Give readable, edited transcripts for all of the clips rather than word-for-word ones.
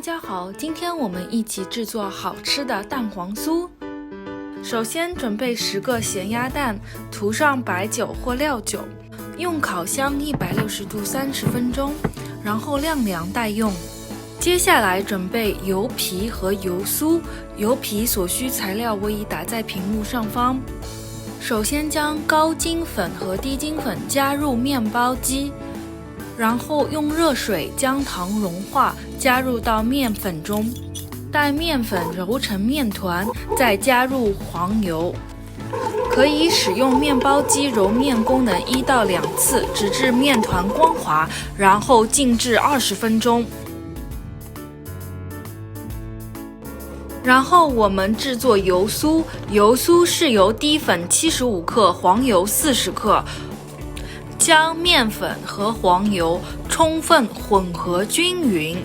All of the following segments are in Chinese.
家好，今天我们一起制作好吃的蛋黄酥。首先准备10个咸鸭蛋，涂上白酒或料酒，用烤箱160度30分钟，然后晾凉待用。接下来准备油皮和油酥，油皮所需材料我已打在屏幕上方。首先将高筋粉和低筋粉加入面包机，然后用热水将糖融化，加入到面粉中，待面粉揉成面团，再加入黄油。可以使用面包机揉面功能1到2次，直至面团光滑，然后静置20分钟。然后我们制作油酥，油酥是由低粉75克，黄油40克。将面粉和黄油充分混合均匀，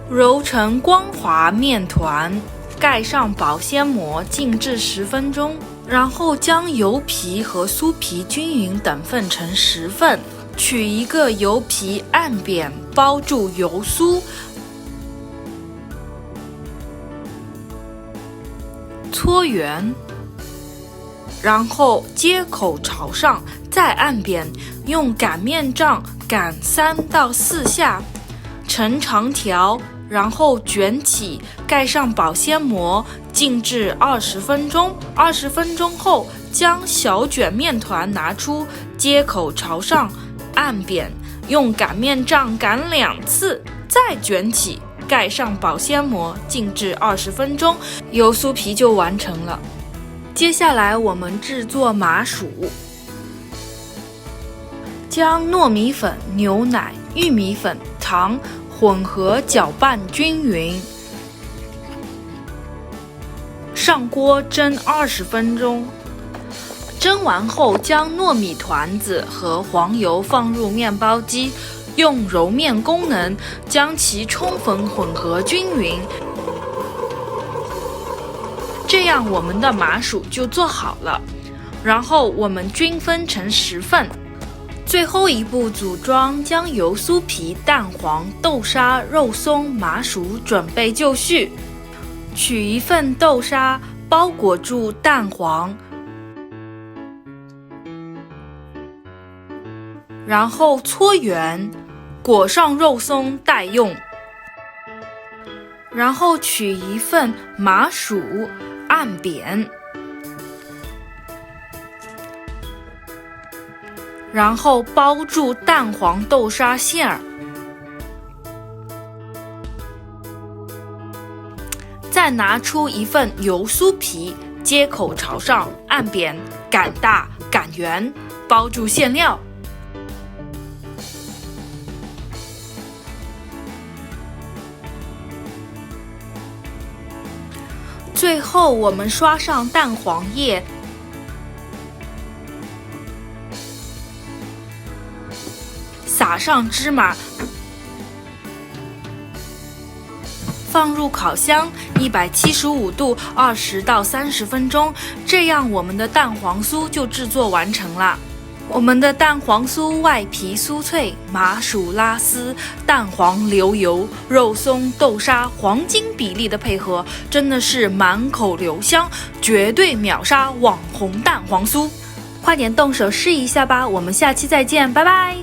揉成光滑面团，盖上保鲜膜，静置10分钟。然后将油皮和酥皮均匀等分成10份，取一个油皮按扁，包住油酥，搓圆。然后接口朝上，再按扁，用擀面杖擀3到4下，成长条，然后卷起，盖上保鲜膜，静置20分钟。20分钟后，将小卷面团拿出，接口朝上，按扁，用擀面杖擀2次，再卷起，盖上保鲜膜，静置20分钟，油酥皮就完成了。接下来我们制作麻薯，将糯米粉、牛奶、玉米粉、糖混合搅拌均匀，上锅蒸20分钟。蒸完后，将糯米团子和黄油放入面包机，用揉面功能将其充分混合均匀。这样我们的麻薯就做好了，然后我们均分成10份。最后一步组装，将油酥皮、蛋黄、豆沙、肉松、麻薯准备就绪。取一份豆沙，包裹住蛋黄，然后搓圆，裹上肉松待用。然后取一份麻薯，按扁，然后包住蛋黄豆沙馅儿，再拿出一份油酥皮，接口朝上，按扁，擀大，擀圆，包住馅料。最后我们刷上蛋黄液，撒上芝麻，放入烤箱175度20到30分钟，这样我们的蛋黄酥就制作完成了。我们的蛋黄酥外皮酥脆，麻薯拉丝，蛋黄流油，肉松豆沙黄金比例的配合，真的是满口留香，绝对秒杀网红蛋黄酥。快点动手试一下吧，我们下期再见，拜拜。